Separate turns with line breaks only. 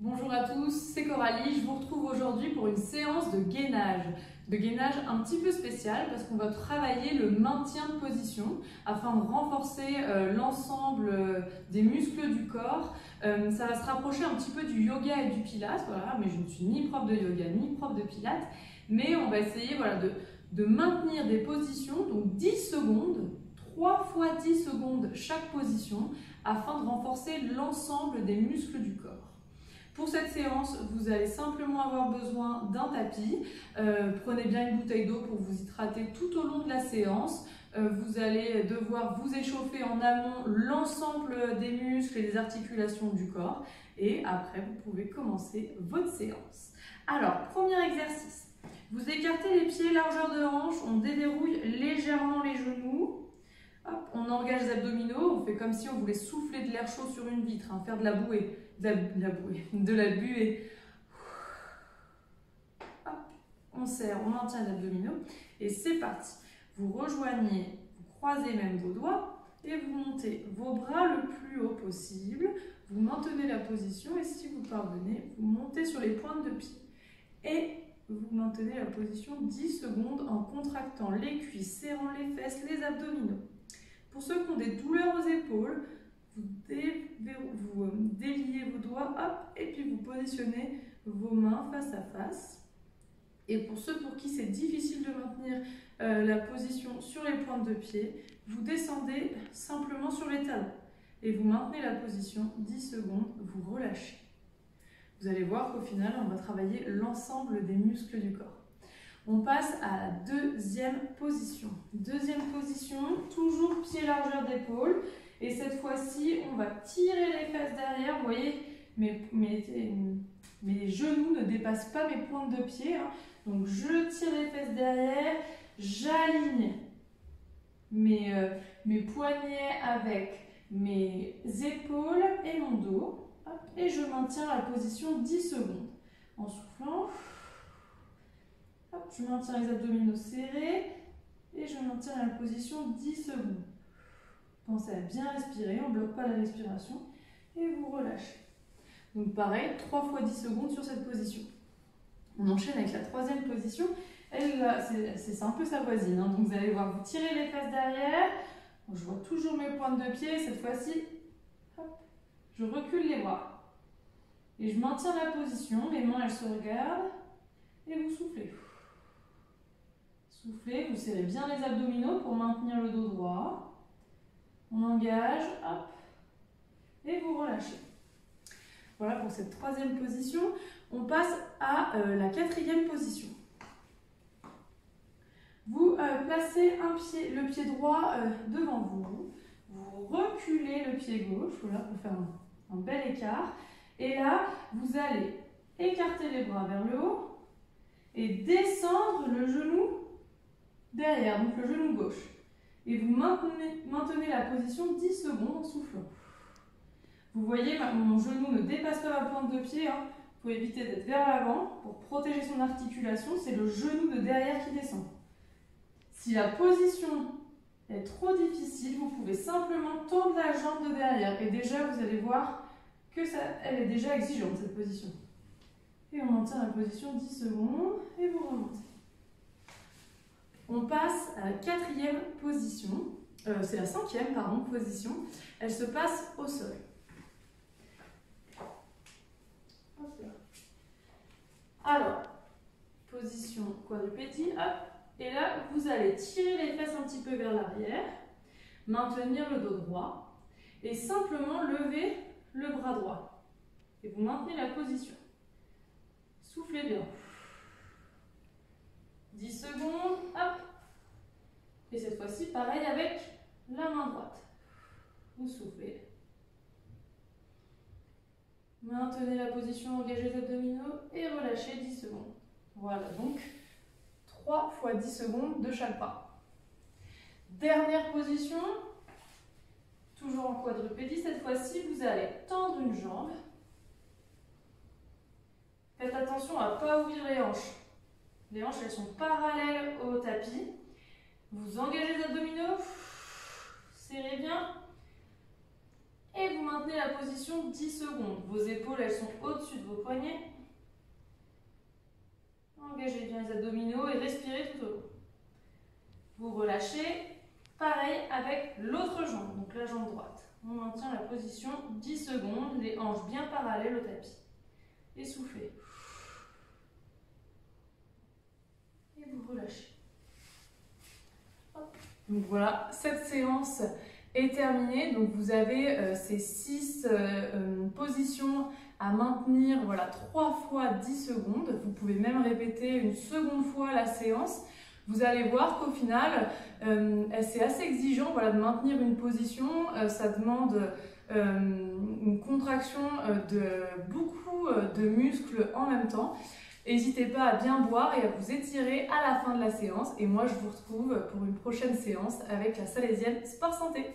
Bonjour à tous, c'est Coralie. Je vous retrouve aujourd'hui pour une séance de gainage. De gainage un petit peu spécial parce qu'on va travailler le maintien de position afin de renforcer l'ensemble des muscles du corps. Ça va se rapprocher un petit peu du yoga et du pilates, voilà, mais je ne suis ni prof de yoga ni prof de pilates. Mais on va essayer de maintenir des positions, donc 10 secondes, 3 fois 10 secondes chaque position afin de renforcer l'ensemble des muscles du corps. Pour cette séance, vous allez simplement avoir besoin d'un tapis. Prenez bien une bouteille d'eau pour vous hydrater tout au long de la séance. Vous allez devoir vous échauffer en amont l'ensemble des muscles et des articulations du corps. Et après, vous pouvez commencer votre séance. Alors, premier exercice. Vous écartez les pieds, largeur de hanche, on déverrouille légèrement les genoux. Hop, on engage les abdominaux, on fait comme si on voulait souffler de l'air chaud sur une vitre, hein, faire de la bouée, de la buée. Hop, on serre, on maintient les abdominaux et c'est parti. Vous rejoignez, vous croisez même vos doigts et vous montez vos bras le plus haut possible. Vous maintenez la position et si vous parvenez, vous montez sur les pointes de pied et vous maintenez la position 10 secondes en contractant les cuisses, serrant les fesses, les abdominaux. Pour ceux qui ont des douleurs aux épaules, vous déliez vos doigts, hop, et puis vous positionnez vos mains face à face. Et pour ceux pour qui c'est difficile de maintenir la position sur les pointes de pied, vous descendez simplement sur les talons. Et vous maintenez la position 10 secondes, vous relâchez. Vous allez voir qu'au final, on va travailler l'ensemble des muscles du corps. On passe à la deuxième position. Deuxième position, toujours pied largeur d'épaule. Et cette fois-ci, on va tirer les fesses derrière. Vous voyez, mes genoux ne dépassent pas mes pointes de pied. Hein. Donc, je tire les fesses derrière. J'aligne mes poignets avec mes épaules et mon dos. Hop, et je maintiens la position 10 secondes. En soufflant. Hop, je maintiens les abdominaux serrés et je maintiens la position 10 secondes. Pensez à bien respirer, on ne bloque pas la respiration et vous relâchez. Donc pareil, 3 fois 10 secondes sur cette position. On enchaîne avec la troisième position. C'est un peu sa voisine. Hein. Donc vous allez voir, vous tirez les fesses derrière. Je vois toujours mes pointes de pied. Cette fois-ci, je recule les bras. Et je maintiens la position. Les mains, elles se regardent. Et vous soufflez. Soufflez, vous serrez bien les abdominaux pour maintenir le dos droit. On engage, hop, et vous relâchez. Voilà pour cette troisième position. On passe à la quatrième position. Vous placez le pied droit devant vous. Vous reculez le pied gauche, voilà, pour faire un bel écart. Et là, vous allez écarter les bras vers le haut et descendre le genou derrière, donc le genou gauche. Et vous maintenez la position 10 secondes en soufflant. Vous voyez, mon genou ne dépasse pas ma pointe de pied. Hein. Il faut éviter d'être vers l'avant pour protéger son articulation. C'est le genou de derrière qui descend. Si la position est trop difficile, vous pouvez simplement tendre la jambe de derrière. Et déjà, vous allez voir que elle est déjà exigeante, cette position. Et on maintient la position 10 secondes et vous remontez. On passe à la quatrième position, c'est la cinquième, pardon, position. Elle se passe au sol. Alors, position quadrupédie, hop. Et là, vous allez tirer les fesses un petit peu vers l'arrière, maintenir le dos droit et simplement lever le bras droit. Et vous maintenez la position. Soufflez bien. 10 secondes, hop. Et cette fois-ci, pareil avec la main droite. Vous soufflez. Maintenez la position, engagez les abdominaux et relâchez 10 secondes. Voilà, donc 3 fois 10 secondes de chaque pas. Dernière position, toujours en quadrupédie. Cette fois-ci, vous allez tendre une jambe. Faites attention à ne pas ouvrir les hanches. Les hanches, elles sont parallèles au tapis. Vous engagez les abdominaux, serrez bien Et vous maintenez la position 10 secondes. Vos épaules, elles sont au-dessus de vos poignets. Engagez bien les abdominaux et respirez tout au long. Vous relâchez. Pareil avec l'autre jambe, donc la jambe droite. On maintient la position 10 secondes, les hanches bien parallèles au tapis. Et soufflez. Et vous relâchez. Hop. Donc voilà, cette séance est terminée. Donc vous avez ces 6 positions à maintenir, voilà, 3 fois 10 secondes. Vous pouvez même répéter une seconde fois la séance. Vous allez voir qu'au final, c'est assez exigeant, voilà, de maintenir une position. Ça demande une contraction de beaucoup de muscles en même temps. N'hésitez pas à bien boire et à vous étirer à la fin de la séance. Et moi, je vous retrouve pour une prochaine séance avec la Salésienne Sport Santé.